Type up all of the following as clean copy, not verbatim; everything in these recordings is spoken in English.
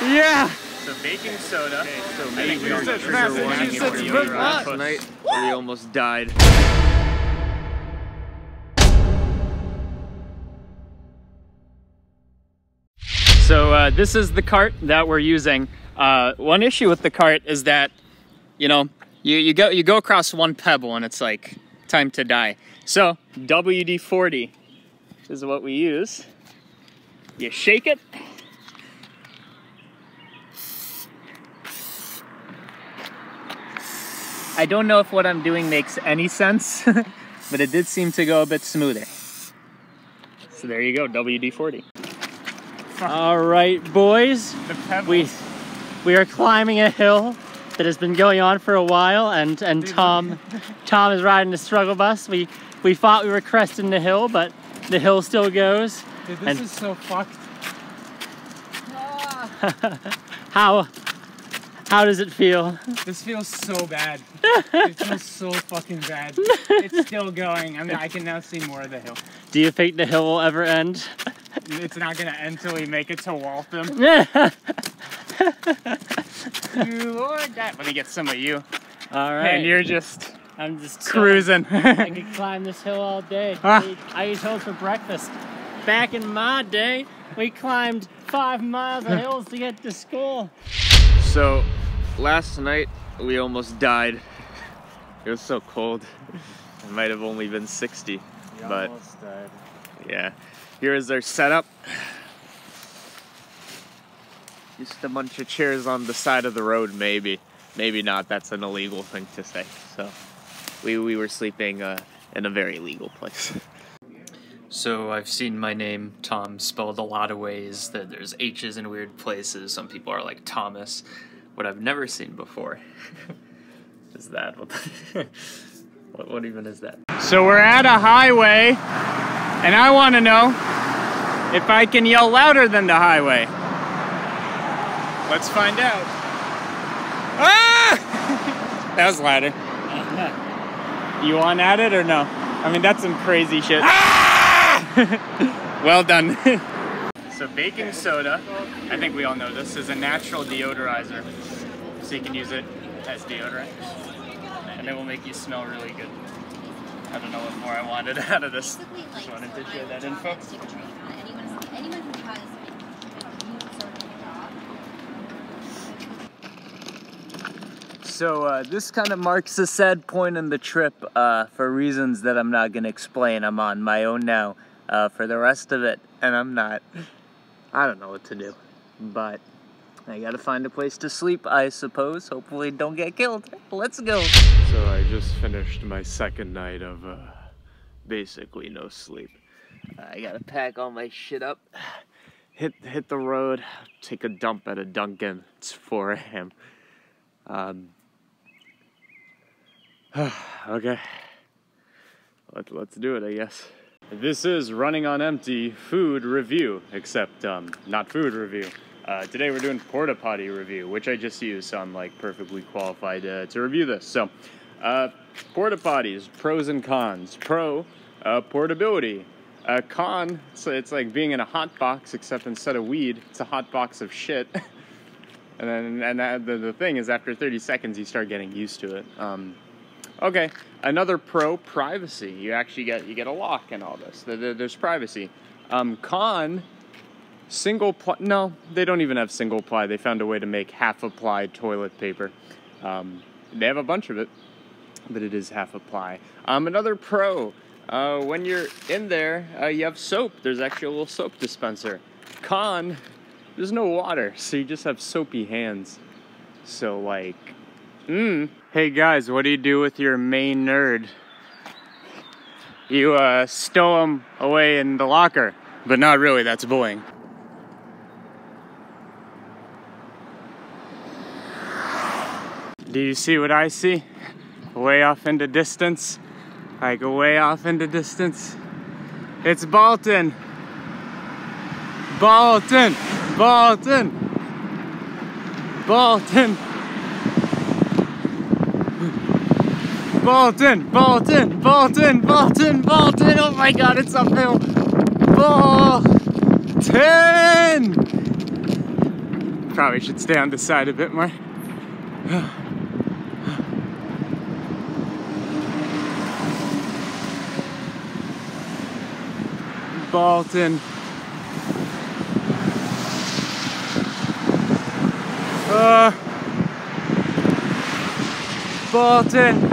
Yeah! So baking soda. Okay, so maybe we last night we almost died. So this is the cart that we're using. One issue with the cart is that, you know, you go across one pebble and it's like time to die. So WD-40 is what we use. You shake it. I don't know if what I'm doing makes any sense, but it did seem to go a bit smoother. So there you go, WD-40. All right, boys, we are climbing a hill that has been going on for a while, and Tom is riding the struggle bus. We thought we were cresting the hill, but the hill still goes. Dude, this is so fucked. How does it feel? This feels so bad. It feels so fucking bad. It's still going. I mean, I can now see more of the hill. Do you think the hill will ever end? It's not gonna end till we make it to Waltham. Lord, let me get some of you. All right. And you're just... I'm just cruising. I could climb this hill all day. I eat hills for breakfast. Back in my day, we climbed 5 miles of hills to get to school. So last night we almost died. It was so cold. It might have only been 60, but almost died. Yeah. Here is our setup. Just a bunch of chairs on the side of the road, maybe. Maybe not, that's an illegal thing to say. So we were sleeping in a very legal place. So I've seen my name, Tom, spelled a lot of ways. That there's H's in weird places. Some people are like Thomas. What I've never seen before is that. What even is that? So we're at a highway, and I want to know if I can yell louder than the highway. Let's find out. Ah! That was louder. You want at it or no? I mean, that's some crazy shit. Well done. So baking soda, I think we all know this, is a natural deodorizer. So you can use it as deodorant. And it will make you smell really good. I don't know what more I wanted out of this. Just wanted to share that info. So this kind of marks a sad point in the trip for reasons that I'm not going to explain. I'm on my own now for the rest of it, and I don't know what to do. But I got to find a place to sleep, I suppose. Hopefully don't get killed. Let's go. So I just finished my second night of basically no sleep. I got to pack all my shit up, hit the road, take a dump at a Dunkin'. It's 4 a.m. Okay, let's do it, I guess. This is Running on Empty food review, except not food review. Today we're doing porta potty review, which I just used, so I'm like perfectly qualified to review this. So, porta potties, pros and cons. Pro, portability. Con, so it's like being in a hot box, except instead of weed, it's a hot box of shit. And the thing is, after 30 seconds, you start getting used to it. Okay, another pro, privacy. You actually get a lock and all this. There's privacy. Con, single ply. No, they don't even have single ply. They found a way to make half-ply toilet paper. They have a bunch of it, but it is half-ply. Another pro, when you're in there, you have soap. There's actually a little soap dispenser. Con, there's no water, so you just have soapy hands. So like, Hey guys, what do you do with your main nerd? You stow him away in the locker, but not really, that's bullying. Do you see what I see? Way off into distance, like way off into distance. It's Bolton. Bolton. Bolton! Bolton! Bolton! Bolton! Bolton! Bolton! Bolton! Oh my god, it's uphill! Bolton! Probably should stay on the side a bit more. Bolton. Bolton.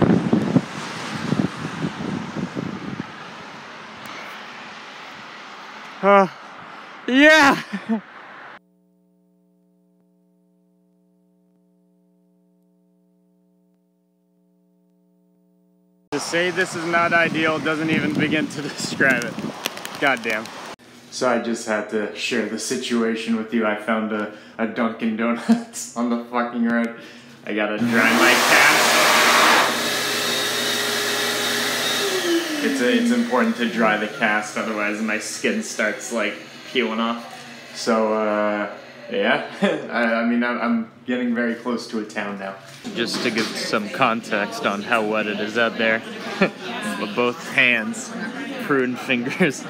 Yeah. To say this is not ideal doesn't even begin to describe it. Goddamn. So I just had to share the situation with you. I found a Dunkin' Donuts on the fucking road. I gotta dry my cast. It's important to dry the cast, otherwise my skin starts like peeling off. So yeah, I mean I'm getting very close to a town now. Just to give some context on how wet it is out there, both hands, prune fingers.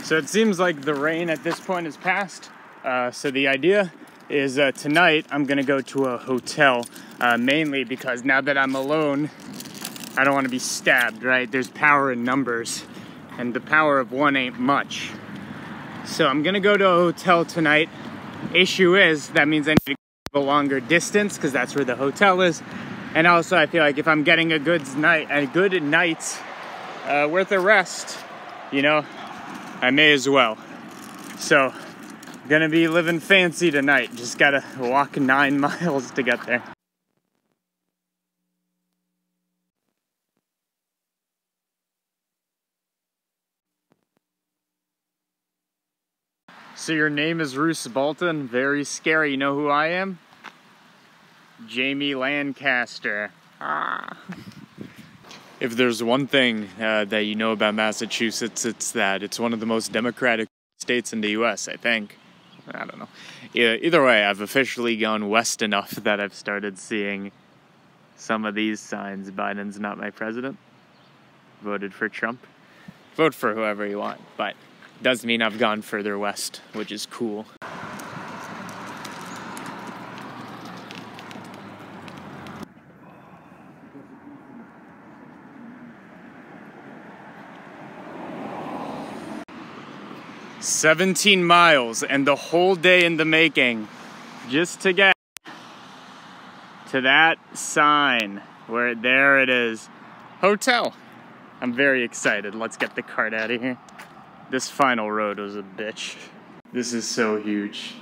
So it seems like the rain at this point is past. So the idea is tonight I'm gonna go to a hotel, mainly because now that I'm alone, I don't want to be stabbed, right? There's power in numbers, and the power of one ain't much. So I'm gonna go to a hotel tonight. Issue is, that means I need to go a longer distance, because that's where the hotel is. And also I feel like if I'm getting a good night's worth of rest, you know, I may as well. So, gonna be living fancy tonight. Just gotta walk 9 miles to get there. So your name is Roose Bolton? Very scary. You know who I am? Jamie Lancaster. Ah. If there's one thing that you know about Massachusetts, it's that it's one of the most democratic states in the US, I think. I don't know. Either way, I've officially gone west enough that I've started seeing some of these signs. Biden's not my president. Voted for Trump. Vote for whoever you want, but does mean I've gone further west, which is cool. "17 miles and the whole day in the making just to get to that sign where there it is. Hotel. I'm very excited. Let's get the cart out of here. This final road was a bitch. This is so huge.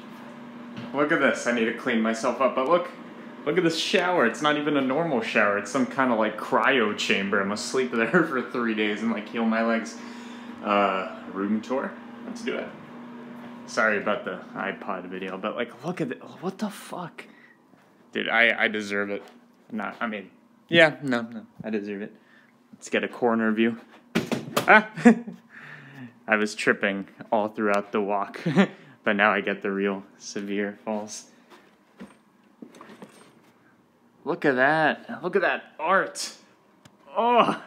Look at this. I need to clean myself up, but look at this shower. It's not even a normal shower. It's some kind of like cryo chamber. I must sleep there for 3 days and like heal my legs. Room tour? Let's do it. Sorry about the iPod video, but like, look at it. What the fuck? Dude, I deserve it. I deserve it. Let's get a corner view. Ah! I was tripping all throughout the walk, but now I get the real severe falls. Look at that. Look at that art. Oh!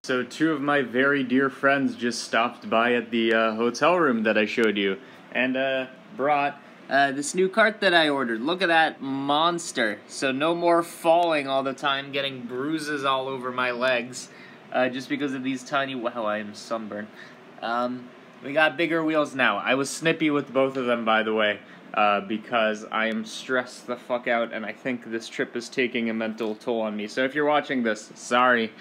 So 2 of my very dear friends just stopped by at the hotel room that I showed you and brought this new cart that I ordered. Look at that monster. So no more falling all the time, getting bruises all over my legs just because of these tiny... Wow, I am sunburned. We got bigger wheels now. I was snippy with both of them, by the way, because I am stressed the fuck out, and I think this trip is taking a mental toll on me. So if you're watching this, sorry.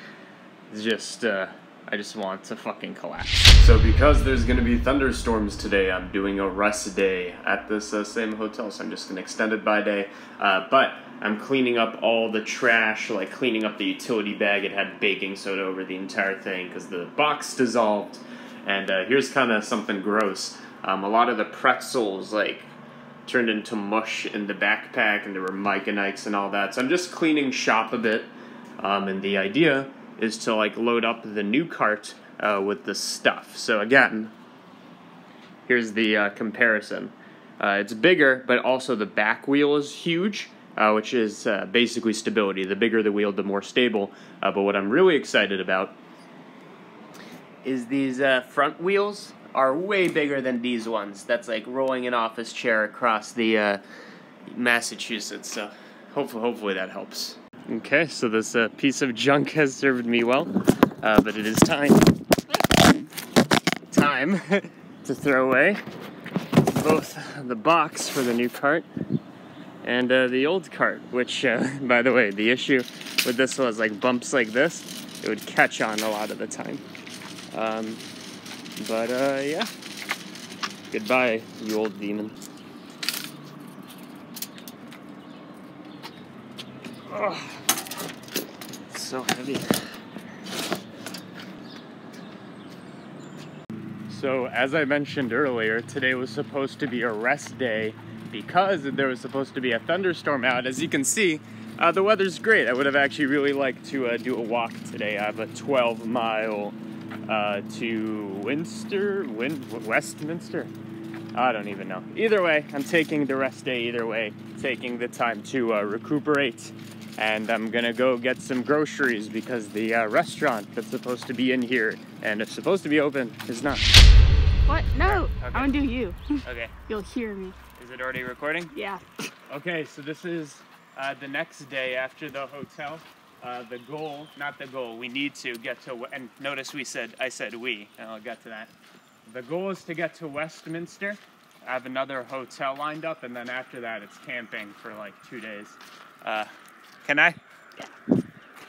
It's just, I just want to fucking collapse. So because there's gonna be thunderstorms today, I'm doing a rest day at this same hotel, so I'm just gonna extend it by day. But I'm cleaning up all the trash, like cleaning up the utility bag. It had baking soda over the entire thing because the box dissolved. And here's kind of something gross. A lot of the pretzels, like, turned into mush in the backpack, and there were Micanites and all that. So I'm just cleaning shop a bit, and the idea is to like load up the new cart with the stuff. So again, here's the comparison. It's bigger, but also the back wheel is huge, which is basically stability. The bigger the wheel, the more stable. But what I'm really excited about is these front wheels. are way bigger than these ones. That's like rolling an office chair across the Massachusetts. So hopefully that helps. Okay, so this piece of junk has served me well, but it is time to throw away both the box for the new cart and the old cart, which, by the way, the issue with this was like bumps like this, it would catch on a lot of the time. Yeah. Goodbye, you old demon. Oh, it's so heavy. So, as I mentioned earlier, today was supposed to be a rest day because there was supposed to be a thunderstorm out. As you can see, the weather's great. I would have actually really liked to do a walk today. I have a 12-mile to Westminster? I don't even know. Either way, I'm taking the rest day either way, taking the time to recuperate. And I'm gonna go get some groceries because the restaurant that's supposed to be in here and it's supposed to be open is not. What? No, Okay. I'm gonna do you. Okay. You'll hear me. Is it already recording? Yeah. Okay, so this is the next day after the hotel. The goal, not the goal, we need to get to, and notice I said we, and I'll get to that. The goal is to get to Westminster. I have another hotel lined up, and then after that it's camping for like 2 days. Can I? Yeah.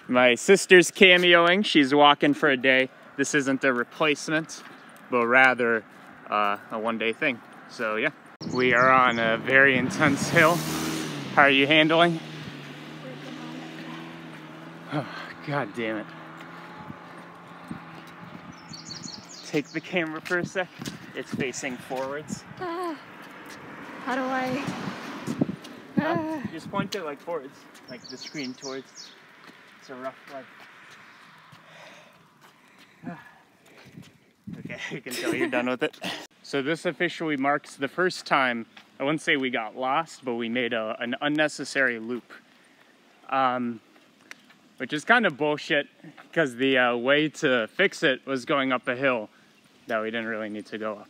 My sister's cameoing. She's walking for a day. This isn't a replacement, but rather a one-day thing. So yeah, we are on a very intense hill. How are you handling? Oh, God damn it. Take the camera for a sec. It's facing forwards. How do I? Just point it like forwards, like the screen towards. It's a rough one. Okay, I can tell you're done with it. So this officially marks the first time, I wouldn't say we got lost, but we made an unnecessary loop. Which is kind of bullshit, because the way to fix it was going up a hill that we didn't really need to go up.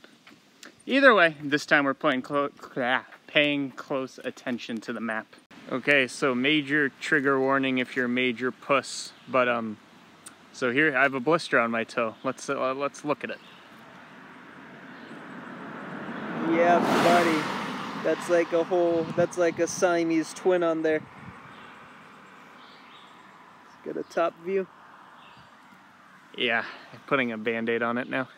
Either way, this time we're paying close attention to the map. Okay, so major trigger warning if you're a major puss, but so here I have a blister on my toe. Let's look at it. Yeah, buddy. That's like a Siamese twin on there. Let's get a top view. Yeah, putting a Band-Aid on it now.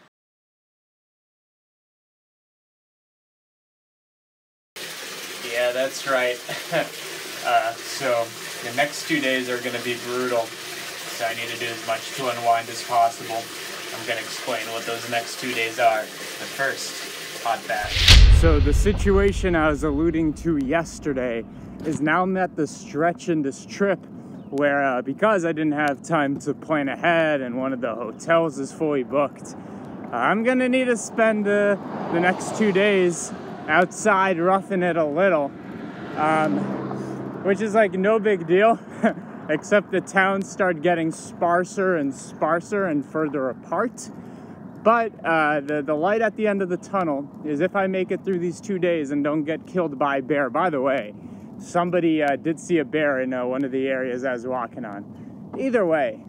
Yeah, that's right. So the next 2 days are going to be brutal. So I need to do as much to unwind as possible. I'm going to explain what those next 2 days are. But first, hot bath. So the situation I was alluding to yesterday is now I'm at the stretch in this trip where because I didn't have time to plan ahead and one of the hotels is fully booked, I'm going to need to spend the next 2 days outside roughing it a little, which is like no big deal, except the towns start getting sparser and further apart. But the light at the end of the tunnel is if I make it through these 2 days and don't get killed by a bear. By the way, somebody did see a bear in one of the areas I was walking on. Either way,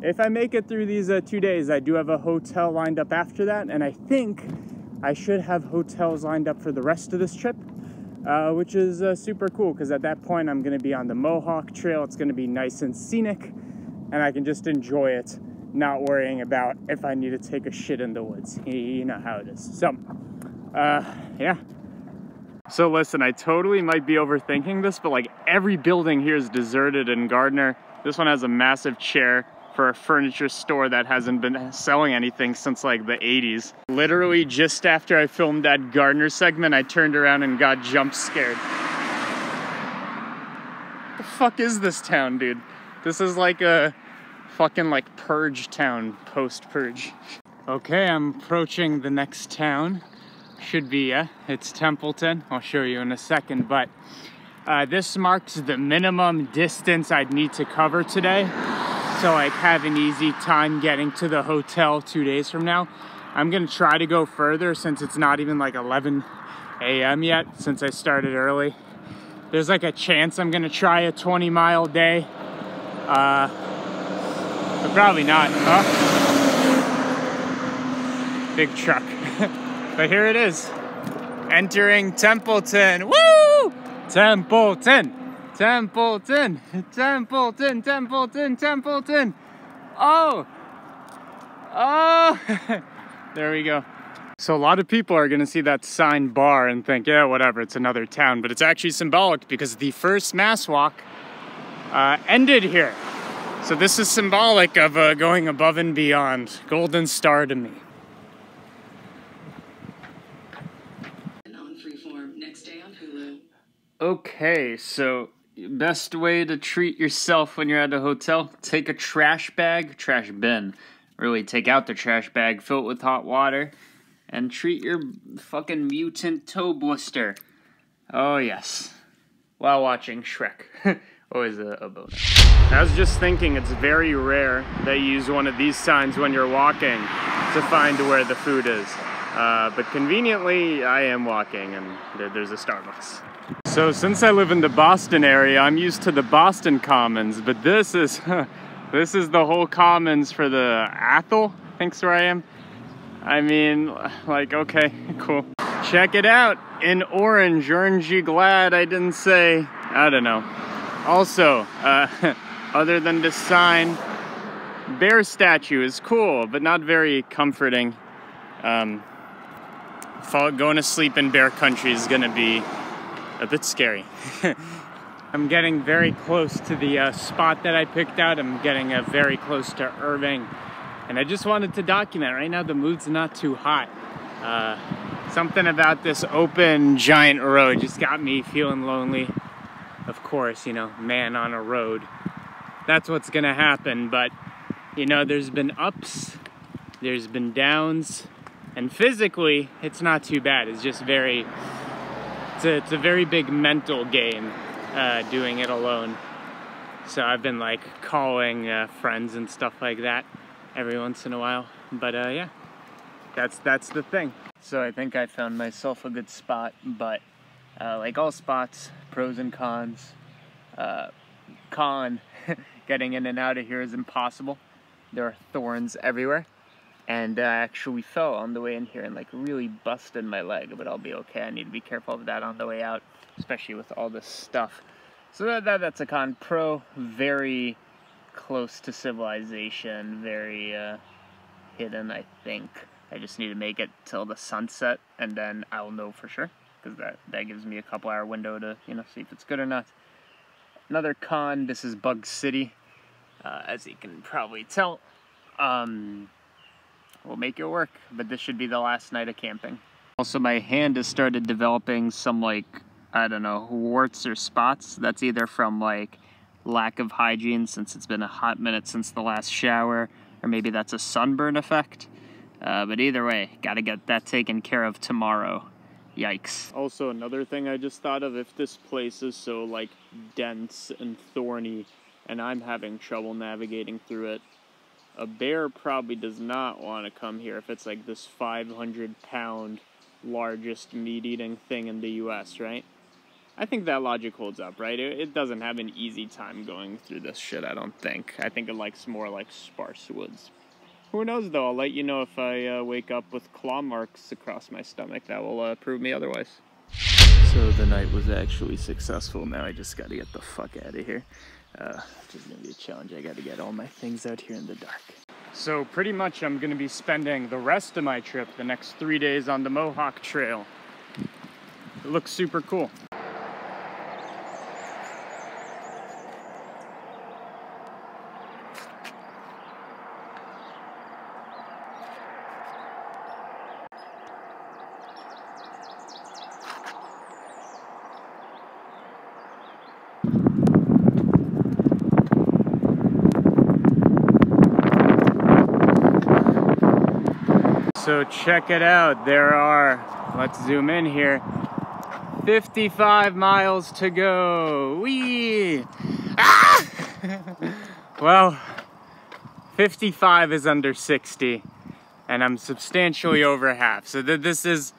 if I make it through these 2 days, I do have a hotel lined up after that, and I think I should have hotels lined up for the rest of this trip, which is super cool, because at that point I'm going to be on the Mohawk Trail. It's going to be nice and scenic, and I can just enjoy it, not worrying about if I need to take a shit in the woods. You know how it is. So, yeah. So listen, I totally might be overthinking this, but like every building here is deserted in Gardner. This one has a massive chair for a furniture store that hasn't been selling anything since like the 80s. Literally just after I filmed that Gardner segment, I turned around and got jump scared. The fuck is this town, dude? This is like a fucking like purge town, post-purge. Okay, I'm approaching the next town. Should be, it's Templeton. I'll show you in a second, but this marks the minimum distance I'd need to cover today. So like have an easy time getting to the hotel 2 days from now. I'm gonna try to go further since it's not even like 11 a.m. yet, since I started early. There's like a chance I'm gonna try a 20-mile day, but probably not. Huh? Big truck. But here it is, entering Templeton. Woo! Templeton, Templeton, Templeton, Templeton, Templeton. Oh, oh, there we go. So a lot of people are gonna see that sign bar and think, yeah, whatever, it's another town, but it's actually symbolic because the first mass walk ended here. So this is symbolic of going above and beyond. Golden star to me. Okay, so best way to treat yourself when you're at a hotel, take a trash bin. Really take out the trash bag, fill it with hot water, and treat your fucking mutant toe blister. Oh yes, while watching Shrek. Always a bonus. I was just thinking it's very rare that you use one of these signs when you're walking to find where the food is. But conveniently, I am walking and there's a Starbucks. So since I live in the Boston area, I'm used to the Boston Commons, but this is the whole Commons for the Athol, I think's where I am. I mean, like, okay, cool. Check it out, in orange. Aren't you glad I didn't say, I don't know. Also, other than this sign, bear statue is cool, but not very comforting. Going to sleep in bear country is gonna be a bit scary. I'm getting very close to the spot that I picked out. I'm getting very close to Irving. And I just wanted to document. Right now the mood's not too hot. Something about this open giant road just got me feeling lonely. Of course, you know, man on a road. That's what's gonna happen, but you know, there's been ups, there's been downs, and physically, it's not too bad. It's just it's a very big mental game, doing it alone. So I've been like calling friends and stuff like that every once in a while. But yeah, that's the thing. So I think I found myself a good spot, but like all spots, pros and cons. Con, getting in and out of here is impossible. There are thorns everywhere. And I actually fell on the way in here and like really busted my leg, but I'll be okay. I need to be careful of that on the way out, especially with all this stuff. So that's a con. Pro, very close to civilization, very hidden, I think. I just need to make it till the sunset, and then I'll know for sure, because that gives me a couple hour window to, you know, see if it's good or not. Another con, this is Bug City, as you can probably tell. We'll make it work, but this should be the last night of camping. Also, my hand has started developing some, like, I don't know, warts or spots. That's either from, like, lack of hygiene since it's been a hot minute since the last shower, or maybe that's a sunburn effect. But either way, gotta get that taken care of tomorrow. Yikes. Also, another thing I just thought of, if this place is so, like, dense and thorny, and I'm having trouble navigating through it, a bear probably does not want to come here if it's like this 500-pound largest meat-eating thing in the US, right? I think that logic holds up, right? It doesn't have an easy time going through this shit, I don't think. I think it likes more like sparse woods. Who knows, though? I'll let you know if I wake up with claw marks across my stomach. That will prove me otherwise. So the night was actually successful. Now I just gotta get the fuck out of here. Which is gonna be a challenge. I gotta get all my things out here in the dark. So pretty much I'm gonna be spending the rest of my trip, the next 3 days, on the Mohawk Trail. It looks super cool. So check it out, there are, let's zoom in here, 55 miles to go. Whee! Ah! Well, 55 is under 60. and I'm substantially over half. So this is,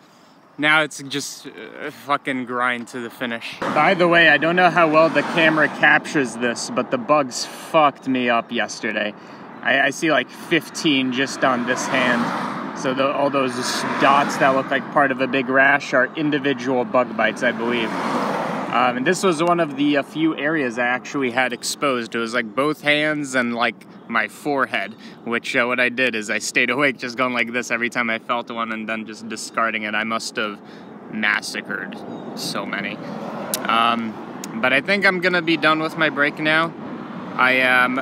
now it's just a fucking grind to the finish. By the way, I don't know how well the camera captures this, but the bugs fucked me up yesterday. I see like 15 just on this hand. So all those dots that look like part of a big rash are individual bug bites, I believe. And this was one of the few areas I actually had exposed. It was like both hands and like my forehead, which what I did is I stayed awake just going like this every time I felt one and then just discarding it. I must have massacred so many. But I think I'm gonna be done with my break now. I am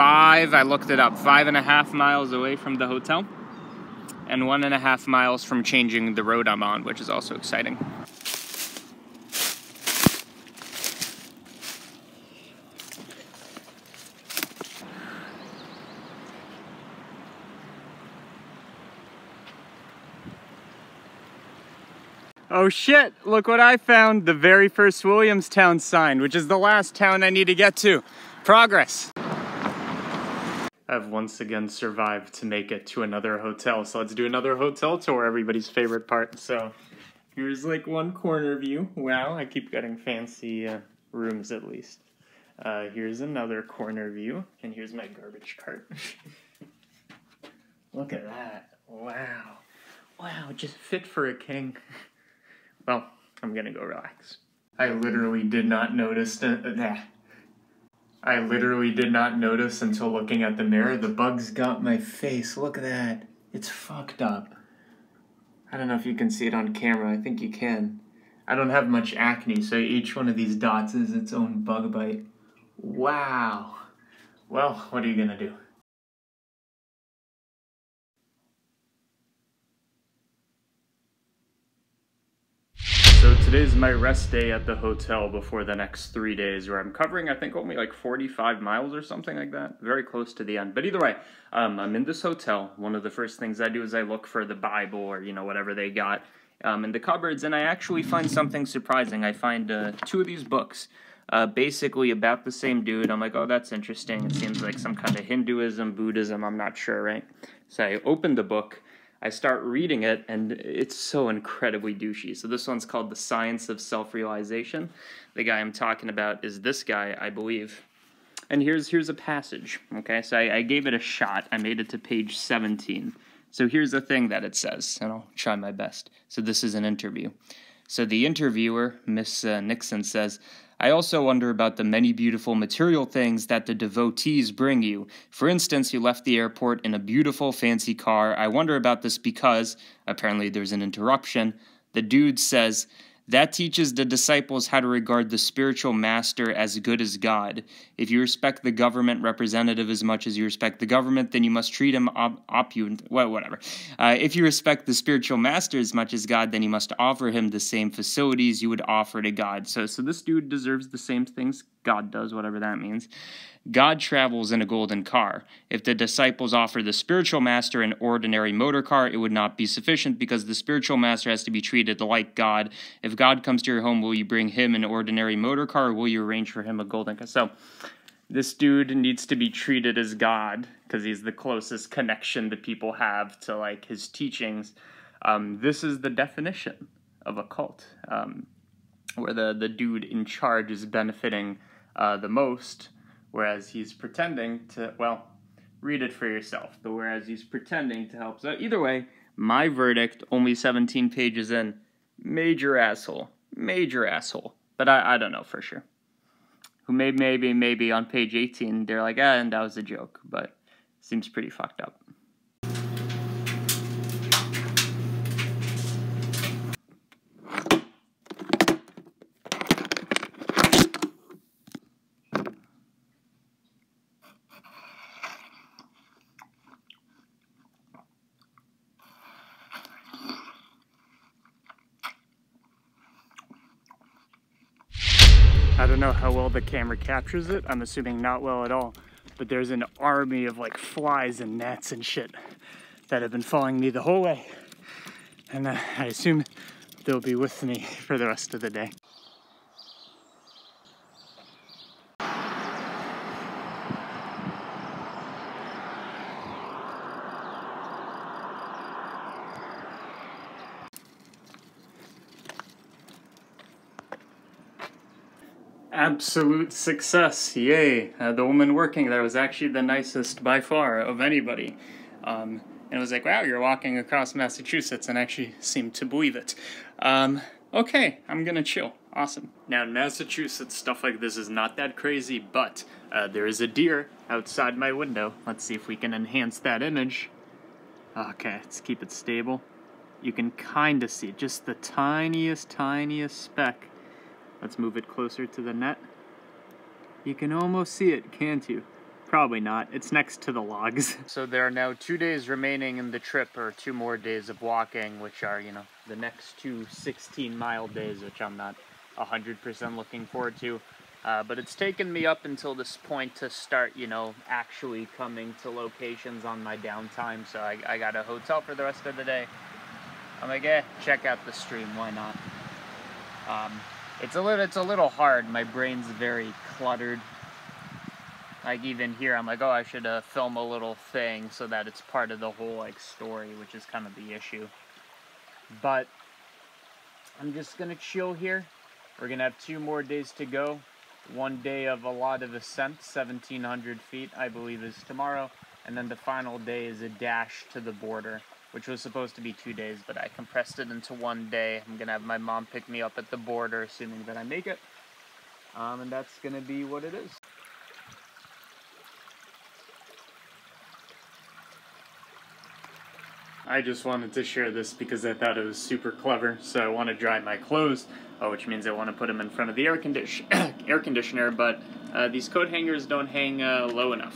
I looked it up, 5.5 miles away from the hotel and 1.5 miles from changing the road I'm on, which is also exciting. Oh shit, look what I found. The very first Williamstown sign, which is the last town I need to get to. Progress. I've once again survived to make it to another hotel. So let's do another hotel tour, everybody's favorite part. So here's like one corner view. Wow, I keep getting fancy rooms at least. Here's another corner view. And here's my garbage cart. Look at that. Wow. Wow, just fit for a king. Well, I'm gonna go relax. I literally did not notice I literally did not notice until looking at the mirror. The bugs got my face. Look at that. It's fucked up. I don't know if you can see it on camera. I think you can. I don't have much acne, so each one of these dots is its own bug bite. Wow. Well, what are you gonna do? So today's my rest day at the hotel before the next 3 days, where I'm covering, I think, only like 45 miles or something like that. Very close to the end. But either way, I'm in this hotel. One of the first things I do is I look for the Bible or, you know, whatever they got in the cupboards, and I actually find something surprising. I find 2 of these books, basically about the same dude. I'm like, oh, that's interesting. It seems like some kind of Hinduism, Buddhism, I'm not sure, right? So I open the book. I start reading it, and it's so incredibly douchey. So this one's called The Science of Self-Realization. The guy I'm talking about is this guy, I believe. And here's a passage, okay? So I gave it a shot. I made it to page 17. So here's the thing that it says, and I'll try my best. So this is an interview. So the interviewer, Miss Nixon, says, I also wonder about the many beautiful material things that the devotees bring you. For instance, you left the airport in a beautiful, fancy car. I wonder about this because, apparently there's an interruption, the dude says, that teaches the disciples how to regard the spiritual master as good as God. If you respect the government representative as much as you respect the government, then you must treat him whatever. If you respect the spiritual master as much as God, then you must offer him the same facilities you would offer to God. So this dude deserves the same things God does, whatever that means. God travels in a golden car. If the disciples offer the spiritual master an ordinary motor car, it would not be sufficient because the spiritual master has to be treated like God. If God comes to your home, will you bring him an ordinary motor car, or will you arrange for him a golden car? So this dude needs to be treated as God because he's the closest connection that people have to like his teachings. This is the definition of a cult, where the dude in charge is benefiting the most, whereas he's pretending to, well, read it for yourself. The whereas he's pretending to help. So either way, my verdict, only 17 pages in, major asshole. Major asshole. But I don't know for sure. Who maybe on page 18, they're like, and that was a joke. But seems pretty fucked up. I don't know how well the camera captures it. I'm assuming not well at all. But there's an army of like flies and gnats and shit that have been following me the whole way. And I assume they'll be with me for the rest of the day. Absolute success, yay. The woman working there was actually the nicest by far of anybody. And it was like, wow, you're walking across Massachusetts, and actually seemed to believe it. Okay, I'm gonna chill. Awesome. Now in Massachusetts, stuff like this is not that crazy, but there is a deer outside my window. Let's see if we can enhance that image. Okay, let's keep it stable. You can kind of see just the tiniest speck. Let's move it closer to the net. You can almost see it, can't you? Probably not. It's next to the logs. So there are now 2 days remaining in the trip, or 2 more days of walking, which are, you know, the next 2 16-mile days, which I'm not 100% looking forward to. But it's taken me up until this point to start, you know, actually coming to locations on my downtime. So I got a hotel for the rest of the day. I'm like, check out the stream, why not? It's a little hard. My brain's very cluttered. Like even here, I'm like, oh, I should film a little thing so that it's part of the whole like story, which is kind of the issue. But I'm just gonna chill here. We're gonna have 2 more days to go. 1 day of a lot of ascent, 1,700 feet, I believe, is tomorrow, and then the final day is a dash to the border, which was supposed to be 2 days, but I compressed it into 1 day. I'm gonna have my mom pick me up at the border, assuming that I make it. And that's gonna be what it is. I just wanted to share this because I thought it was super clever. So I want to dry my clothes, which means I want to put them in front of the air conditioner, but these coat hangers don't hang low enough.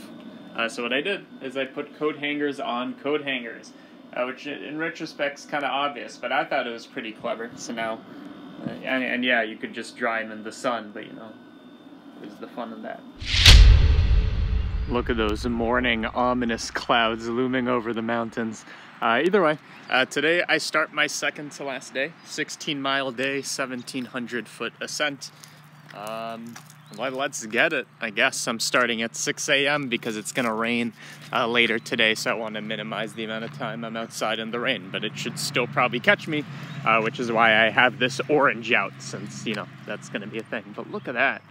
So what I did is I put coat hangers on coat hangers. Which in retrospect is kind of obvious, but I thought it was pretty clever. So now, and yeah, you could just dry them in the sun, but you know, there's the fun of that. Look at those morning ominous clouds looming over the mountains. Either way, today I start my second to last day, 16-mile day, 1,700 foot ascent. Well, let's get it. I guess I'm starting at 6 a.m. because it's gonna rain later today, so I want to minimize the amount of time I'm outside in the rain, but it should still probably catch me, which is why I have this orange out, since, you know, that's gonna be a thing. But look at that.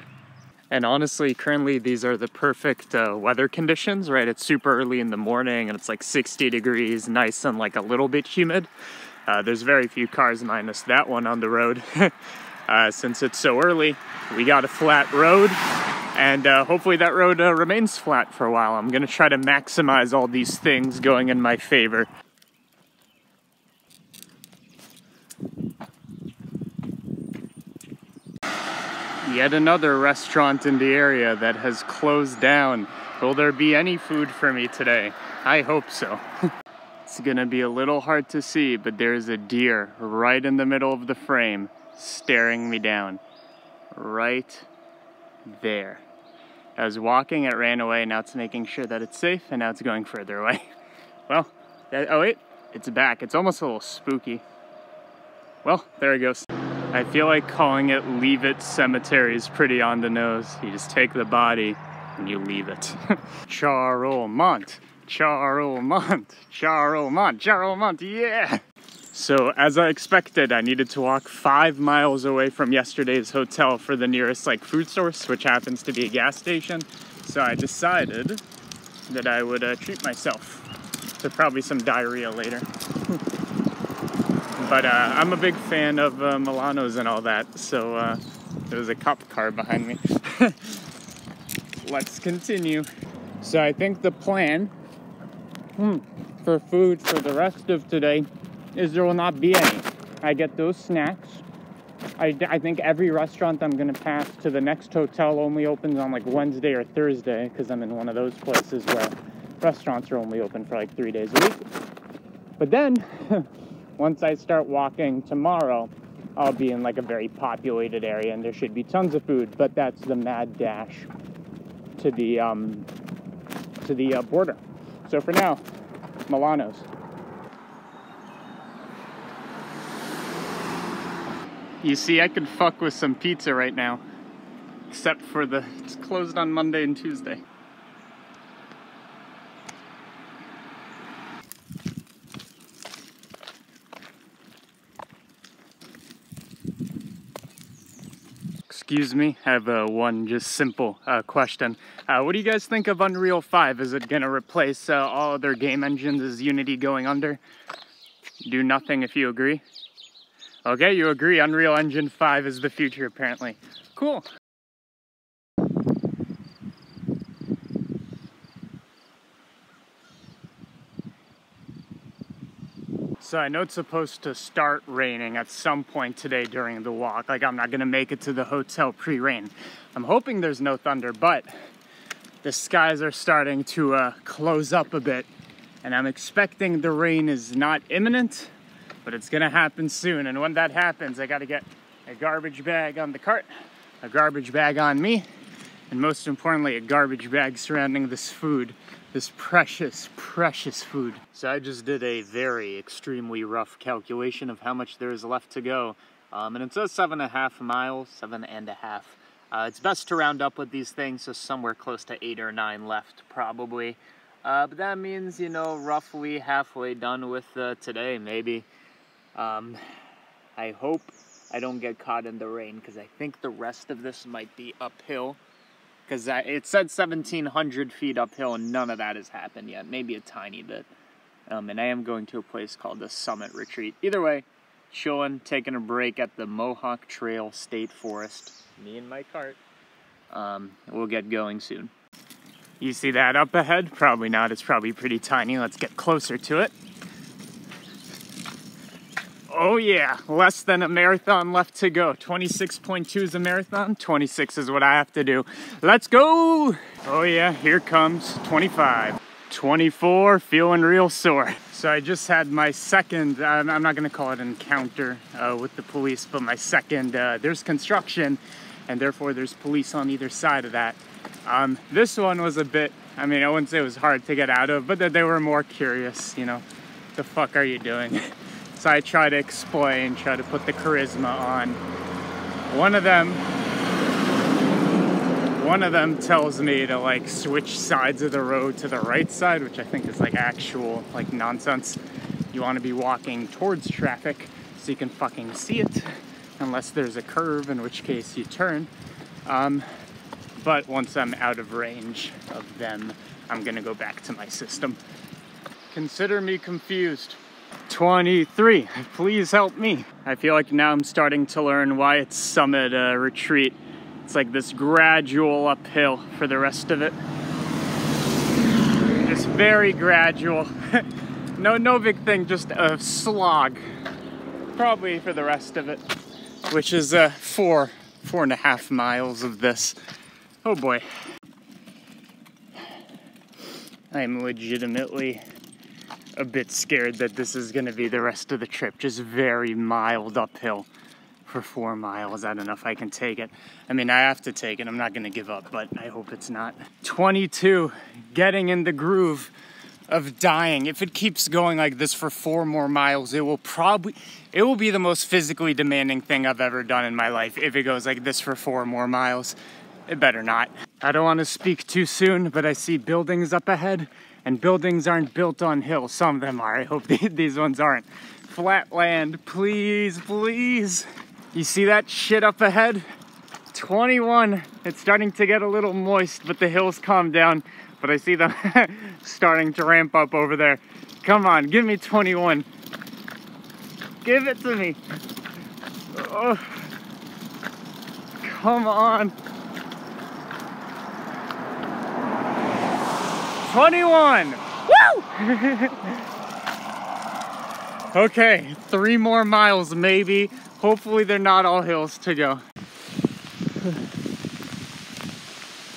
And honestly, currently these are the perfect weather conditions, right? It's super early in the morning and it's like 60 degrees, nice and like a little bit humid. There's very few cars minus that one on the road. Since it's so early, we got a flat road, and hopefully that road remains flat for a while. I'm gonna try to maximize all these things going in my favor. Yet another restaurant in the area that has closed down. Will there be any food for me today? I hope so. It's gonna be a little hard to see, but there's a deer right in the middle of the frame, staring me down. Right there. I was walking, it ran away, now it's making sure that it's safe, and now it's going further away. Well, oh wait, it's back. It's almost a little spooky. Well, there it goes. I feel like calling it Leave It Cemetery is pretty on the nose. You just take the body and you leave it. Charlemont, Charlemont, Charlemont, Charlemont, yeah! So as I expected, I needed to walk 5 miles away from yesterday's hotel for the nearest like food source, which happens to be a gas station. So I decided that I would treat myself to probably some diarrhea later. But I'm a big fan of Milanos and all that, so there's a cop car behind me. Let's continue. So I think the plan for food for the rest of today is there will not be any. I get those snacks. I think every restaurant I'm gonna pass to the next hotel only opens on like Wednesday or Thursday, because I'm in one of those places where restaurants are only open for like 3 days a week. But then, once I start walking tomorrow, I'll be in like a very populated area and there should be tons of food, but that's the mad dash to the border. So for now, Milanos. You see, I could fuck with some pizza right now, except for it's closed on Monday and Tuesday. Excuse me, I have one just simple question. What do you guys think of Unreal 5? Is it gonna replace all other game engines? Is Unity going under? Do nothing if you agree. Okay, you agree. Unreal Engine 5 is the future, apparently. Cool. So I know it's supposed to start raining at some point today during the walk. Like, I'm not gonna make it to the hotel pre-rain. I'm hoping there's no thunder, but the skies are starting to close up a bit, and I'm expecting the rain is not imminent, but it's gonna happen soon. And when that happens, I gotta get a garbage bag on the cart, a garbage bag on me, and most importantly, a garbage bag surrounding this food. This precious, precious food. So I just did a very extremely rough calculation of how much there is left to go. And it says 7.5 miles, 7.5. It's best to round up with these things, so somewhere close to 8 or 9 left, probably. But that means, you know, roughly halfway done with today, maybe. I hope I don't get caught in the rain, because I think the rest of this might be uphill. Because it said 1,700 feet uphill, and none of that has happened yet. Maybe a tiny bit. And I am going to a place called the Summit Retreat. Either way, chilling, taking a break at the Mohawk Trail State Forest. Me and my cart. We'll get going soon. You see that up ahead? Probably not. It's probably pretty tiny. Let's get closer to it. Oh yeah, less than a marathon left to go. 26.2 is a marathon, 26 is what I have to do. Let's go! Oh yeah, here comes 25. 24, feeling real sore. So I just had my second, I'm not gonna call it an encounter with the police, but my second, there's construction, and therefore there's police on either side of that. This one was a bit, I mean, I wouldn't say it was hard to get out of, but they were more curious, you know, the fuck are you doing? So I try to explain, try to put the charisma on. One of them tells me to like switch sides of the road to the right side, which I think is like actual like nonsense. You want to be walking towards traffic so you can fucking see it, unless there's a curve, in which case you turn. But once I'm out of range of them, I'm gonna go back to my system. Consider me confused. 23, please help me. I feel like now I'm starting to learn why it's Summit Retreat. It's like this gradual uphill for the rest of it. Just very gradual. No big thing, just a slog. Probably for the rest of it, which is 4.5 miles of this. Oh boy. I'm legitimately a bit scared that this is going to be the rest of the trip. Just very mild uphill for 4 miles. I don't know if I can take it. I mean, I have to take it. I'm not going to give up, but I hope it's not. 22, getting in the groove of dying. If it keeps going like this for 4 more miles, it will be the most physically demanding thing I've ever done in my life. If it goes like this for 4 more miles, it better not. I don't want to speak too soon, but I see buildings up ahead. And buildings aren't built on hills. Some of them are. I hope these ones aren't. Flat land, please, please. You see that shit up ahead? 21. It's starting to get a little moist, but the hills calm down. But I see them starting to ramp up over there. Come on, give me 21. Give it to me. Oh. Come on. 21! Woo! Okay, 3 more miles maybe. Hopefully they're not all hills to go.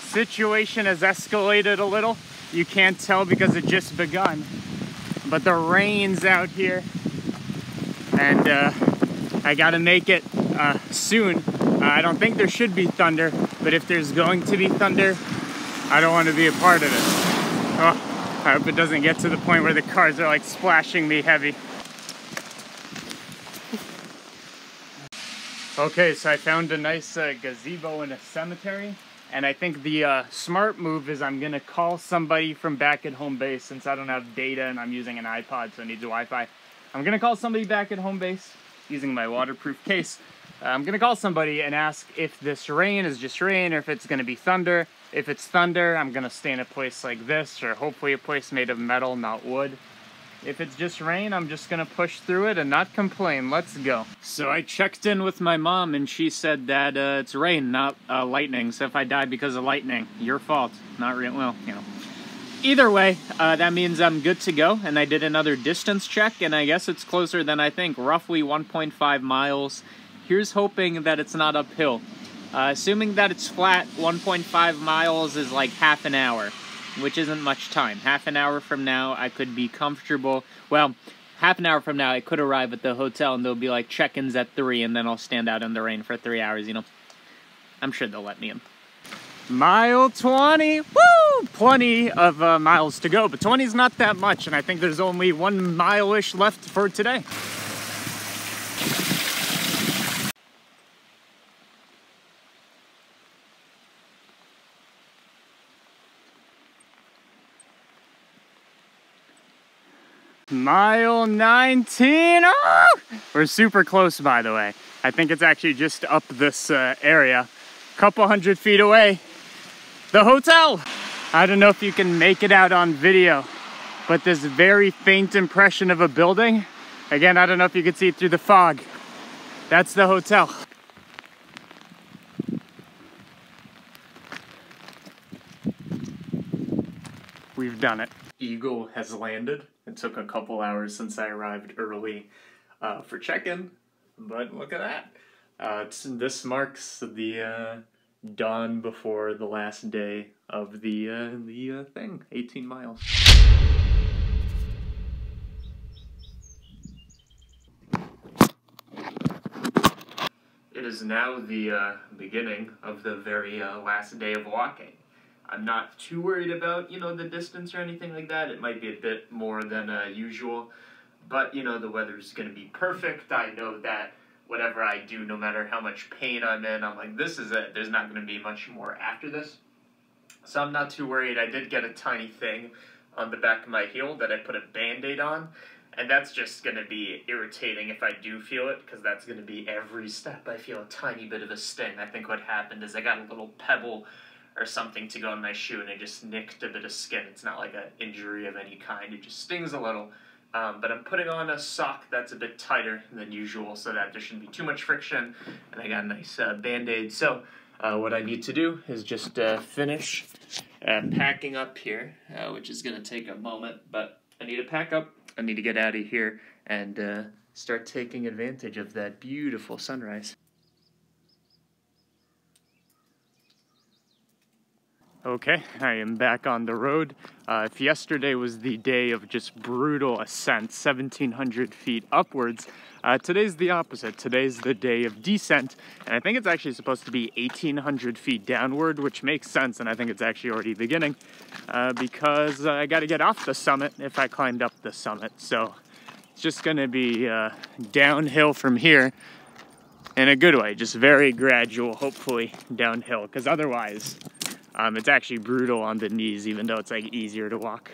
Situation has escalated a little. You can't tell because it just begun. But the rain's out here. And I gotta make it soon. I don't think there should be thunder, but if there's going to be thunder, I don't want to be a part of it. Oh, I hope it doesn't get to the point where the cars are like splashing me heavy. Okay, so I found a nice gazebo in a cemetery, and I think the smart move is I'm gonna call somebody from back at home base, since I don't have data and I'm using an iPod, so it needs a Wi-Fi. I'm gonna call somebody back at home base using my waterproof case. I'm gonna call somebody and ask if this rain is just rain or if it's gonna be thunder. If it's thunder, I'm gonna stay in a place like this, or hopefully a place made of metal, not wood. If it's just rain, I'm just gonna push through it and not complain. Let's go. So I checked in with my mom and she said that it's rain, not lightning. So if I died because of lightning, your fault. Not real, well, you know. Either way, that means I'm good to go. And I did another distance check and I guess it's closer than I think, roughly 1.5 miles. Here's hoping that it's not uphill. Assuming that it's flat, 1.5 miles is like half an hour, which isn't much time. Half an hour from now, I could be comfortable. Well, half an hour from now, I could arrive at the hotel and there'll be like check-ins at 3 and then I'll stand out in the rain for 3 hours, you know. I'm sure they'll let me in. Mile 20, woo! Plenty of miles to go, but 20 is not that much, and I think there's only 1 mile-ish left for today. Mile 19, oh! We're super close, by the way. I think it's actually just up this area, a couple hundred feet away. The hotel! I don't know if you can make it out on video, but this very faint impression of a building. Again, I don't know if you can see it through the fog. That's the hotel. We've done it. Eagle has landed. It took a couple hours since I arrived early for check-in, but look at that. This marks the dawn before the last day of the thing, 18 miles. It is now the beginning of the very last day of walking. I'm not too worried about, you know, the distance or anything like that. It might be a bit more than usual, but, you know, the weather's going to be perfect. I know that whatever I do, no matter how much pain I'm in, I'm like, this is it. There's not going to be much more after this. So I'm not too worried. I did get a tiny thing on the back of my heel that I put a Band-Aid on, and that's just going to be irritating if I do feel it, because that's going to be every step I feel a tiny bit of a sting. I think what happened is I got a little pebble or something to go in my shoe, and it just nicked a bit of skin. It's not like an injury of any kind. It just stings a little. But I'm putting on a sock that's a bit tighter than usual so that there shouldn't be too much friction, and I got a nice Band-Aid. So what I need to do is just finish packing up here, which is going to take a moment, but I need to pack up. I need to get out of here and start taking advantage of that beautiful sunrise. Okay, I am back on the road. If yesterday was the day of just brutal ascent, 1,700 feet upwards, today's the opposite. Today's the day of descent, and I think it's actually supposed to be 1,800 feet downward, which makes sense, and I think it's actually already beginning, because I got to get off the summit if I climbed up the summit. So it's just going to be downhill from here in a good way, just very gradual, hopefully downhill, because otherwise it's actually brutal on the knees, even though it's like easier to walk.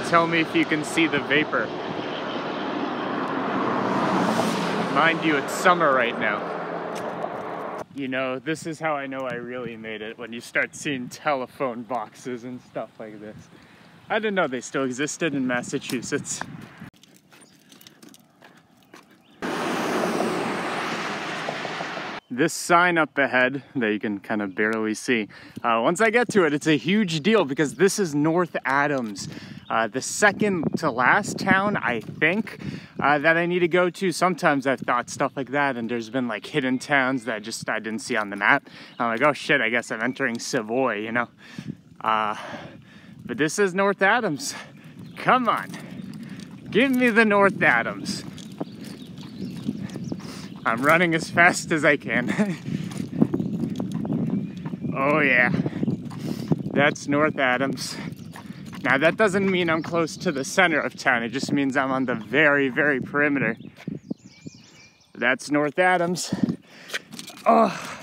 Tell me if you can see the vapor. Mind you, it's summer right now. You know, this is how I know I really made it, when you start seeing telephone boxes and stuff like this. I didn't know they still existed in Massachusetts. This sign up ahead that you can kind of barely see, once I get to it, it's a huge deal because this is North Adams, the second to last town, I think, that I need to go to. Sometimes I've thought stuff like that, and there's been like hidden towns that I didn't see on the map. I'm like, oh shit, I guess I'm entering Savoy, you know? But this is North Adams. Come on, give me the North Adams. I'm running as fast as I can. Oh yeah, that's North Adams. Now that doesn't mean I'm close to the center of town, it just means I'm on the very, very perimeter. That's North Adams. Oh.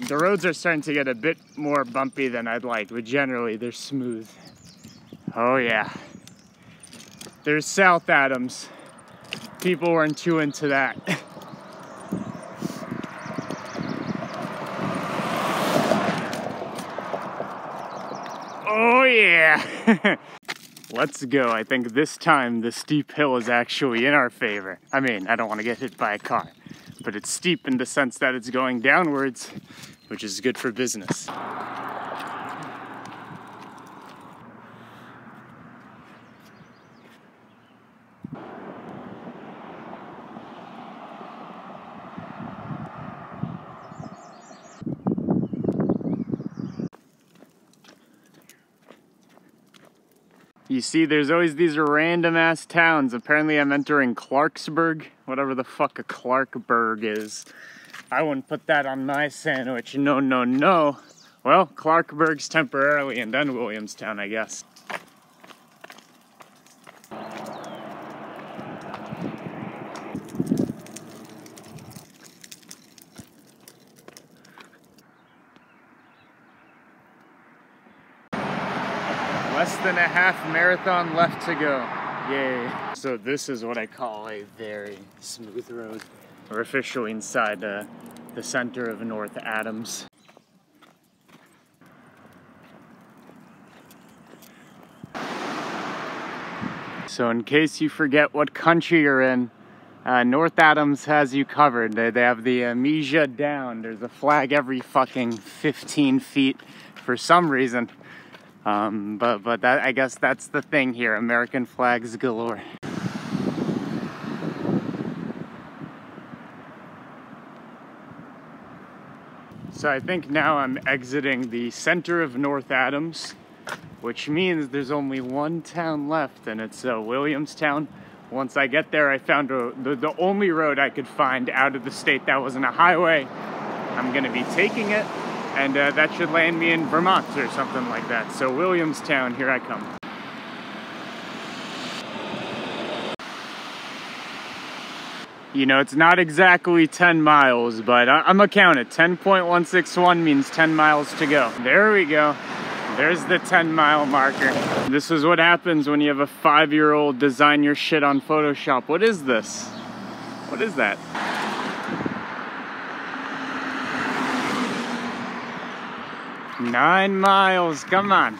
The roads are starting to get a bit more bumpy than I'd like, but generally they're smooth. Oh yeah. There's South Adams. People weren't too into that. Oh yeah. Let's go. I think this time the steep hill is actually in our favor. I mean, I don't want to get hit by a car, but it's steep in the sense that it's going downwards, which is good for business. You see, there's always these random ass towns. Apparently I'm entering Clarksburg, whatever the fuck a Clarkburg is. I wouldn't put that on my sandwich, no, no, no. Well, Clarkburg's temporarily and then Williamstown, I guess. Less than a half marathon left to go. Yay. So this is what I call a very smooth road. We're officially inside the center of North Adams. So in case you forget what country you're in, North Adams has you covered. They have the Amnesia down. There's a flag every fucking 15 feet for some reason. But that, I guess that's the thing here, American flags galore. So I think now I'm exiting the center of North Adams, which means there's only one town left, and it's Williamstown. Once I get there, I found the only road I could find out of the state that wasn't a highway. I'm gonna be taking it. And that should land me in Vermont or something like that. So Williamstown, here I come. You know, it's not exactly 10 miles, but I'm gonna count it. 10.161 means 10 miles to go. There we go. There's the 10-mile marker. This is what happens when you have a 5-year-old design your shit on Photoshop. What is this? What is that? Nine miles, come on.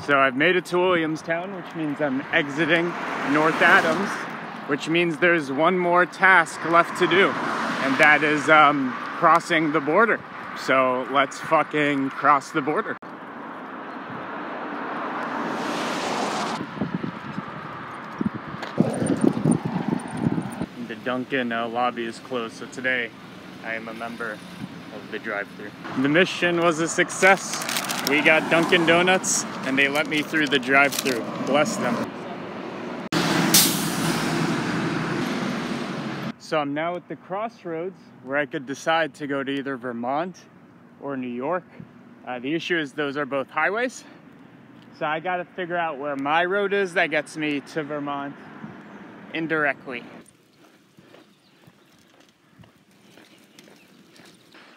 So I've made it to Williamstown, which means I'm exiting North Adams, which means there's one more task left to do, and that is crossing the border. So let's fucking cross the border. The Dunkin' lobby is closed, so today I am a member of the drive-thru. The mission was a success. We got Dunkin' Donuts and they let me through the drive-thru. Bless them. So I'm now at the crossroads where I could decide to go to either Vermont or New York. The issue is those are both highways. So I gotta figure out where my road is that gets me to Vermont indirectly.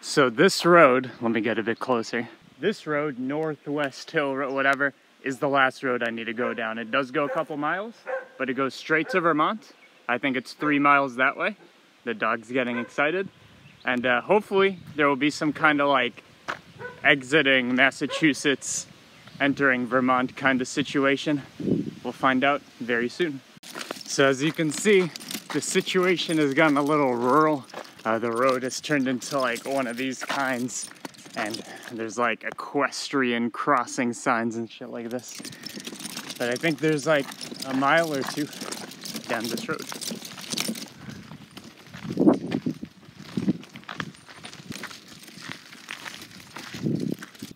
So this road, let me get a bit closer. This road, Northwest Hill Road, whatever, is the last road I need to go down. It does go a couple miles, but it goes straight to Vermont. I think it's 3 miles that way. The dog's getting excited. And hopefully there will be some kind of like exiting Massachusetts, entering Vermont kind of situation. We'll find out very soon. So as you can see, the situation has gotten a little rural. The road has turned into like one of these kinds, and there's like equestrian crossing signs and shit like this. But I think there's like a mile or two down this road.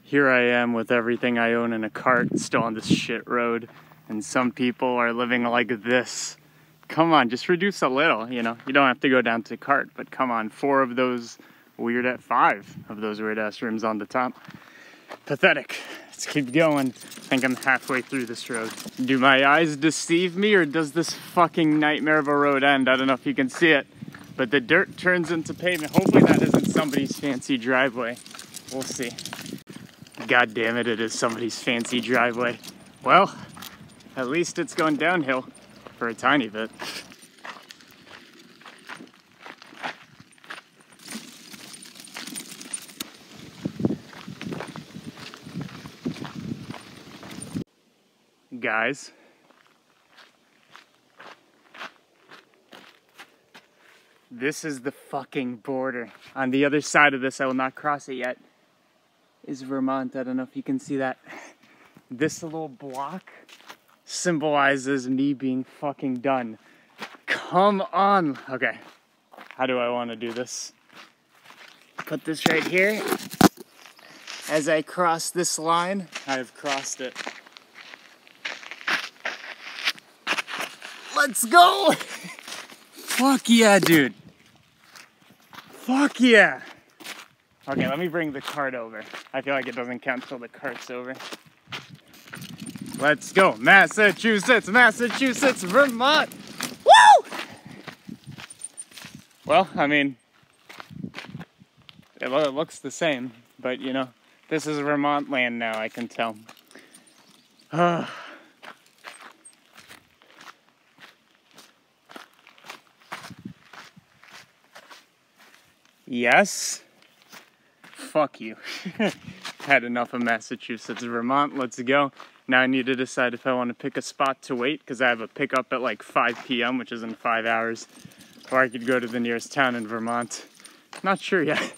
Here I am with everything I own in a cart, still on this shit road, and some people are living like this. Come on, just reduce a little, you know? You don't have to go down to cart, but come on, 5 of those weird ass rims on the top. Pathetic. Let's keep going. I think I'm halfway through this road. Do my eyes deceive me, or does this fucking nightmare of a road end? I don't know if you can see it, but the dirt turns into pavement. Hopefully that isn't somebody's fancy driveway. We'll see. God damn it, it is somebody's fancy driveway. Well, at least it's going downhill for a tiny bit. Guys, this is the fucking border. On the other side of this, I will not cross it yet, is Vermont. I don't know if you can see that. This little block symbolizes me being fucking done. Come on. Okay, how do I want to do this? Put this right here. As I cross this line, I have crossed it. Let's go! Fuck yeah, dude. Fuck yeah. Okay, let me bring the cart over. I feel like it doesn't count till the cart's over. Let's go. Massachusetts, Massachusetts, Vermont. Woo! Well, I mean, it looks the same, but you know, this is Vermont land now, I can tell. Yes. Fuck you. Had enough of Massachusetts. Vermont, let's go. Now I need to decide if I want to pick a spot to wait, because I have a pickup at like 5 p.m., which is in 5 hours. Or I could go to the nearest town in Vermont. Not sure yet.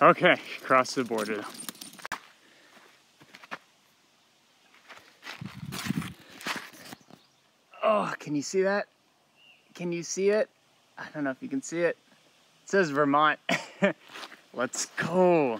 Okay, cross the border though. Oh, can you see that? Can you see it? I don't know if you can see it. It says Vermont. Let's go.